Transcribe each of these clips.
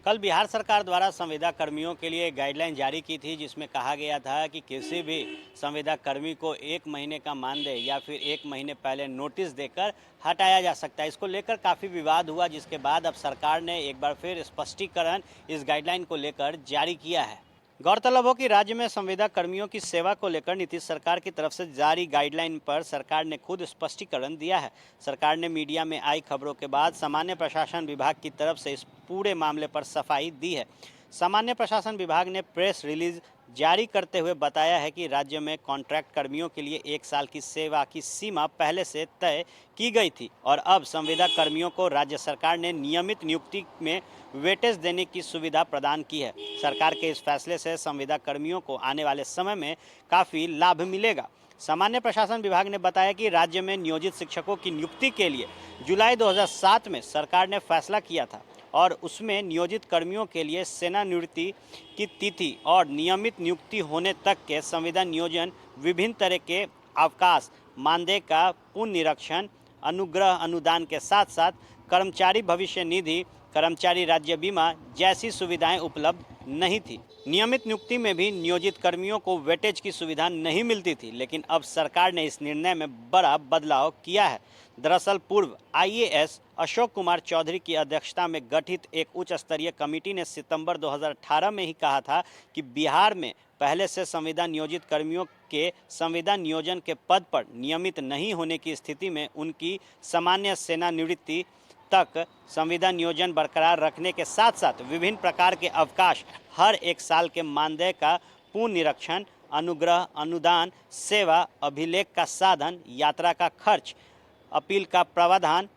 कल बिहार सरकार द्वारा संविदा कर्मियों के लिए गाइडलाइन जारी की थी, जिसमें कहा गया था कि किसी भी संविदा कर्मी को 1 महीने का मानदेय या फिर 1 महीने पहले नोटिस देकर हटाया जा सकता है। इसको लेकर काफ़ी विवाद हुआ, जिसके बाद अब सरकार ने एक बार फिर स्पष्टीकरण इस गाइडलाइन को लेकर जारी किया है। गौरतलब हो कि राज्य में संविदा कर्मियों की सेवा को लेकर नीतीश सरकार की तरफ से जारी गाइडलाइन पर सरकार ने खुद स्पष्टीकरण दिया है। सरकार ने मीडिया में आई खबरों के बाद सामान्य प्रशासन विभाग की तरफ से इस पूरे मामले पर सफाई दी है। सामान्य प्रशासन विभाग ने प्रेस रिलीज जारी करते हुए बताया है कि राज्य में कॉन्ट्रैक्ट कर्मियों के लिए 1 साल की सेवा की सीमा पहले से तय की गई थी और अब संविदा कर्मियों को राज्य सरकार ने नियमित नियुक्ति में वेटेज देने की सुविधा प्रदान की है। सरकार के इस फैसले से संविदा कर्मियों को आने वाले समय में काफ़ी लाभ मिलेगा। सामान्य प्रशासन विभाग ने बताया कि राज्य में नियोजित शिक्षकों की नियुक्ति के लिए जुलाई 2007 में सरकार ने फैसला किया था और उसमें नियोजित कर्मियों के लिए सेवानिवृत्ति की तिथि और नियमित नियुक्ति होने तक के संविदा नियोजन, विभिन्न तरह के अवकाश, मानदेय का पुनरीक्षण, अनुग्रह अनुदान के साथ साथ कर्मचारी भविष्य निधि, कर्मचारी राज्य बीमा जैसी सुविधाएं उपलब्ध नहीं थी। नियमित नियुक्ति में भी नियोजित कर्मियों को वेटेज की सुविधा नहीं मिलती थी, लेकिन अब सरकार ने इस निर्णय में बड़ा बदलाव किया है। दरअसल पूर्व आईएएस अशोक कुमार चौधरी की अध्यक्षता में गठित एक उच्च स्तरीय कमेटी ने सितंबर 2018 में ही कहा था कि बिहार में पहले से संविदा नियोजित कर्मियों के संविदा नियोजन के पद पर नियमित नहीं होने की स्थिति में उनकी सामान्य सेवानिवृत्ति तक संविदा नियोजन बरकरार रखने के साथ साथ विभिन्न प्रकार के अवकाश, हर 1 साल के मानदेय का पुनरीक्षण, अनुग्रह अनुदान, सेवा अभिलेख का साधन, यात्रा का खर्च, अपील का प्रावधान,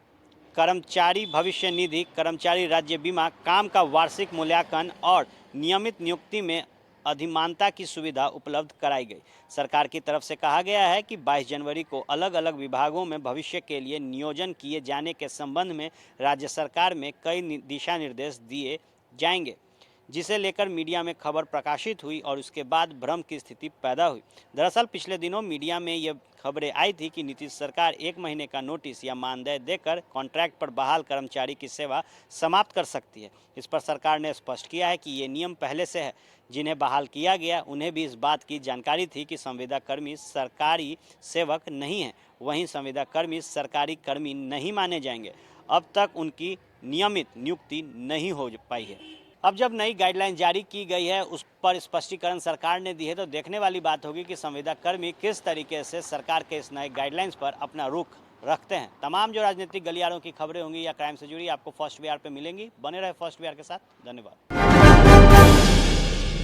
कर्मचारी भविष्य निधि, कर्मचारी राज्य बीमा, काम का वार्षिक मूल्यांकन और नियमित नियुक्ति में अधिमानता की सुविधा उपलब्ध कराई गई। सरकार की तरफ से कहा गया है कि 22 जनवरी को अलग अलग विभागों में भविष्य के लिए नियोजन किए जाने के संबंध में राज्य सरकार में कई दिशा निर्देश दिए जाएंगे, जिसे लेकर मीडिया में खबर प्रकाशित हुई और उसके बाद भ्रम की स्थिति पैदा हुई। दरअसल पिछले दिनों मीडिया में ये खबरें आई थी कि नीतीश सरकार 1 महीने का नोटिस या मानदेय देकर कॉन्ट्रैक्ट पर बहाल कर्मचारी की सेवा समाप्त कर सकती है। इस पर सरकार ने स्पष्ट किया है कि ये नियम पहले से है। जिन्हें बहाल किया गया उन्हें भी इस बात की जानकारी थी कि संविदा कर्मी सरकारी सेवक नहीं है, वहीं संविदा कर्मी सरकारी कर्मी नहीं माने जाएंगे। अब तक उनकी नियमित नियुक्ति नहीं हो पाई है। अब जब नई गाइडलाइन जारी की गई है, उस पर स्पष्टीकरण सरकार ने दी है, तो देखने वाली बात होगी कि संविदा कर्मी किस तरीके से सरकार के इस नए गाइडलाइंस पर अपना रुख रखते हैं। तमाम जो राजनीतिक गलियारों की खबरें होंगी या क्राइम से जुड़ी आपको फर्स्ट बिहार पे मिलेंगी। बने रहे फर्स्ट बिहार के साथ। धन्यवाद।